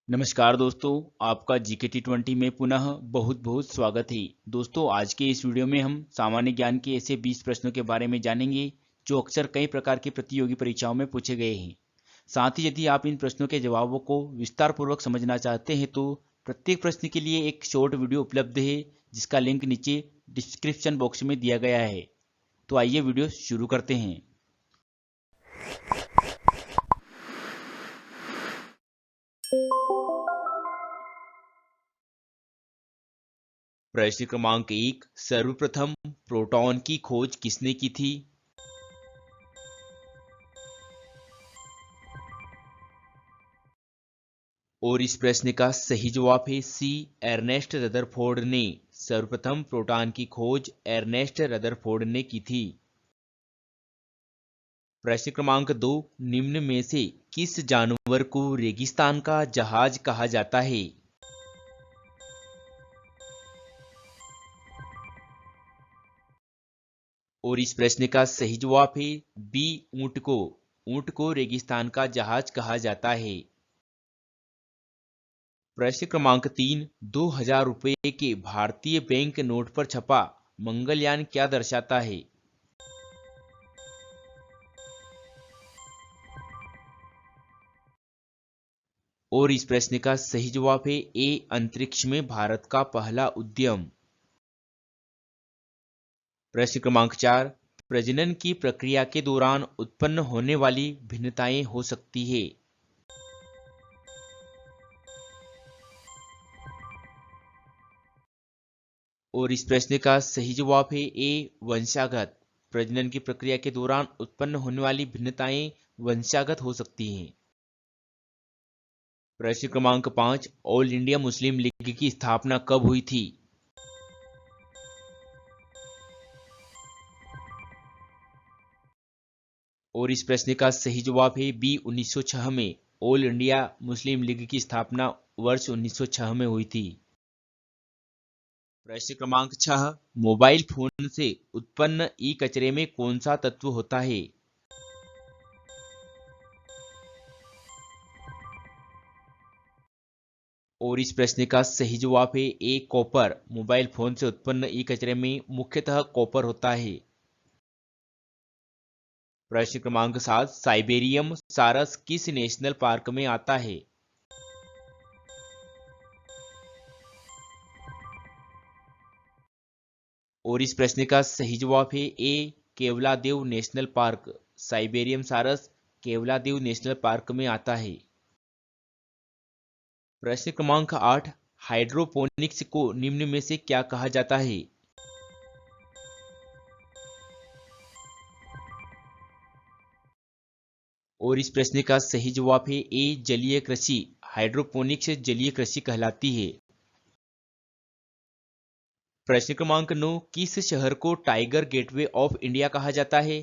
नमस्कार दोस्तों, आपका जीके T20 में पुनः बहुत बहुत स्वागत है। दोस्तों, आज के इस वीडियो में हम सामान्य ज्ञान के ऐसे 20 प्रश्नों के बारे में जानेंगे जो अक्सर कई प्रकार की प्रतियोगी परीक्षाओं में पूछे गए हैं। साथ ही यदि आप इन प्रश्नों के जवाबों को विस्तार पूर्वक समझना चाहते हैं तो प्रत्येक प्रश्न के लिए एक शॉर्ट वीडियो उपलब्ध है, जिसका लिंक नीचे डिस्क्रिप्शन बॉक्स में दिया गया है। तो आइए वीडियो शुरू करते हैं। प्रश्न क्रमांक 1, सर्वप्रथम प्रोटॉन की खोज किसने की थी? और इस प्रश्न का सही जवाब है सी, एर्नेस्ट रदरफोर्ड ने। सर्वप्रथम प्रोटॉन की खोज एर्नेस्ट रदरफोर्ड ने की थी। प्रश्न क्रमांक 2, निम्न में से किस जानवर को रेगिस्तान का जहाज कहा जाता है? और इस प्रश्न का सही जवाब है बी, ऊंट को। ऊंट को रेगिस्तान का जहाज कहा जाता है। प्रश्न क्रमांक 3, 2000 रुपये के भारतीय बैंक नोट पर छपा मंगलयान क्या दर्शाता है? और इस प्रश्न का सही जवाब है ए, अंतरिक्ष में भारत का पहला उद्यम। प्रश्न क्रमांक 4, प्रजनन की प्रक्रिया के दौरान उत्पन्न होने वाली भिन्नताएं हो सकती है। और इस प्रश्न का सही जवाब है ए, वंशागत। प्रजनन की प्रक्रिया के दौरान उत्पन्न होने वाली भिन्नताएं वंशागत हो सकती हैं। प्रश्न क्रमांक 5, ऑल इंडिया मुस्लिम लीग की स्थापना कब हुई थी? और इस प्रश्न का सही जवाब है बी, 1906 में। ऑल इंडिया मुस्लिम लीग की स्थापना वर्ष 1906 में हुई थी। प्रश्न क्रमांक 6, मोबाइल फोन से उत्पन्न ई कचरे में कौन सा तत्व होता है? और इस प्रश्न का सही जवाब है ए, कॉपर। मोबाइल फोन से उत्पन्न ई कचरे में मुख्यतः कॉपर होता है। प्रश्न क्रमांक 7, साइबेरियम सारस किस नेशनल पार्क में आता है? और इस प्रश्न का सही जवाब है ए, केवलादेव नेशनल पार्क। साइबेरियम सारस केवलादेव नेशनल पार्क में आता है। प्रश्न क्रमांक 8, हाइड्रोपोनिक्स को निम्न में से क्या कहा जाता है? और इस प्रश्न का सही जवाब है ए, जलीय कृषि। हाइड्रोपोनिक्स जलीय कृषि कहलाती है। प्रश्न क्रमांक 9, किस शहर को टाइगर गेटवे ऑफ इंडिया कहा जाता है?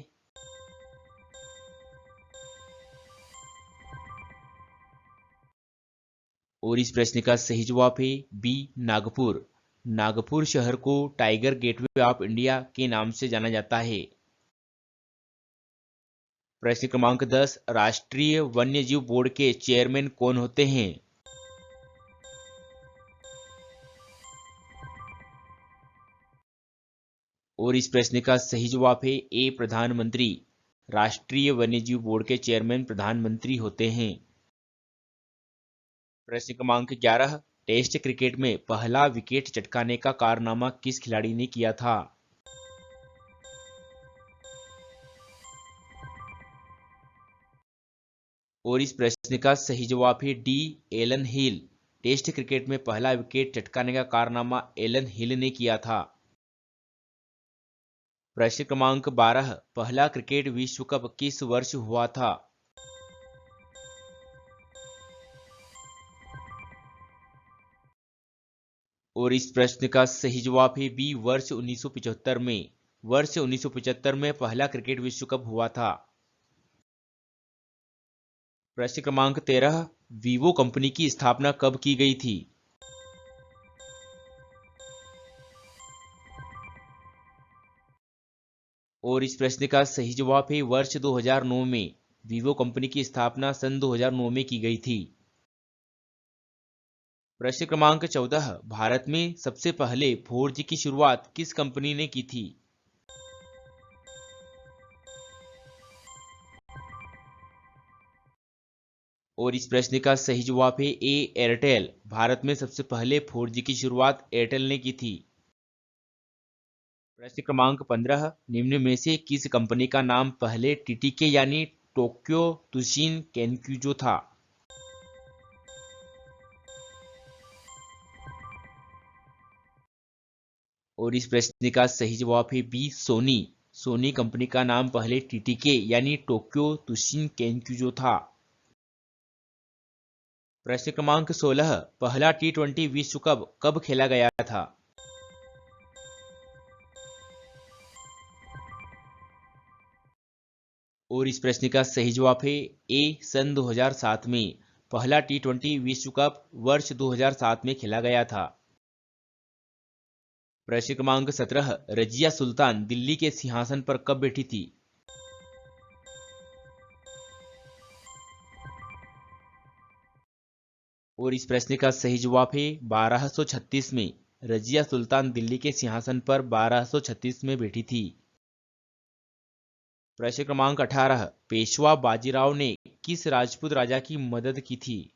और इस प्रश्न का सही जवाब है बी, नागपुर। नागपुर शहर को टाइगर गेटवे ऑफ इंडिया के नाम से जाना जाता है। प्रश्न क्रमांक 10, राष्ट्रीय वन्यजीव बोर्ड के चेयरमैन कौन होते हैं? और इस प्रश्न का सही जवाब है ए, प्रधानमंत्री। राष्ट्रीय वन्यजीव बोर्ड के चेयरमैन प्रधानमंत्री होते हैं। प्रश्न क्रमांक 11, टेस्ट क्रिकेट में पहला विकेट चटकाने का कारनामा किस खिलाड़ी ने किया था? और इस प्रश्न का सही जवाब है डी, एलन हिल। टेस्ट क्रिकेट में पहला विकेट चटकाने का कारनामा एलन हिल ने किया था। प्रश्न क्रमांक 12, पहला क्रिकेट विश्व कप किस वर्ष हुआ था? और इस प्रश्न का सही जवाब है बी, वर्ष 1975 में। वर्ष 1975 में पहला क्रिकेट विश्व कप हुआ था। प्रश्न क्रमांक 13, वीवो कंपनी की स्थापना कब की गई थी? और इस प्रश्न का सही जवाब है वर्ष 2009 में। वीवो कंपनी की स्थापना सन 2009 में की गई थी। प्रश्न क्रमांक 14, भारत में सबसे पहले 4G की शुरुआत किस कंपनी ने की थी? और इस प्रश्न का सही जवाब है ए, एयरटेल। भारत में सबसे पहले 4G की शुरुआत एयरटेल ने की थी। प्रश्न क्रमांक 15, निम्न में से किस कंपनी का नाम पहले टीटीके यानी टोक्यो तुशिन केनक्यूजो था? और इस प्रश्न का सही जवाब है बी, सोनी। सोनी कंपनी का नाम पहले टीटीके यानी टोक्यो तुशिन केनक्यूजो था। प्रश्न क्रमांक 16, पहला T20 विश्व कप कब खेला गया था? और इस प्रश्न का सही जवाब है ए, सन 2007 में। पहला T20 विश्व कप वर्ष 2007 में खेला गया था। प्रश्न क्रमांक 17, रजिया सुल्तान दिल्ली के सिंहासन पर कब बैठी थी? और इस प्रश्न का सही जवाब है 1236 में। रजिया सुल्तान दिल्ली के सिंहासन पर 1236 में बैठी थी। प्रश्न क्रमांक 18, पेशवा बाजीराव ने किस राजपूत राजा की मदद की थी?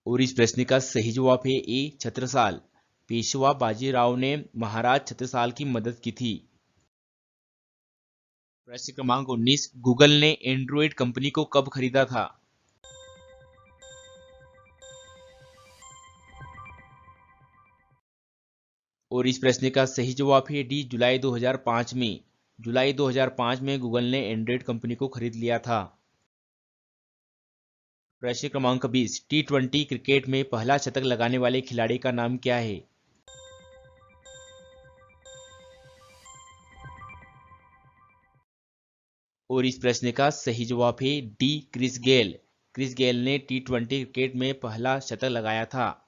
और इस प्रश्न का सही जवाब है ए, छत्रसाल। पेशवा बाजीराव ने महाराज छत्रसाल की मदद की थी। प्रश्न क्रमांक 19, गूगल ने एंड्रॉइड कंपनी को कब खरीदा था? और इस प्रश्न का सही जवाब है डी, जुलाई 2005 में। जुलाई 2005 में गूगल ने एंड्रॉइड कंपनी को खरीद लिया था। प्रश्न क्रमांक 20, T20 क्रिकेट में पहला शतक लगाने वाले खिलाड़ी का नाम क्या है? और इस प्रश्न का सही जवाब है D, Chris Gayle. Chris Gayle ने T20 क्रिकेट में पहला शतक लगाया था।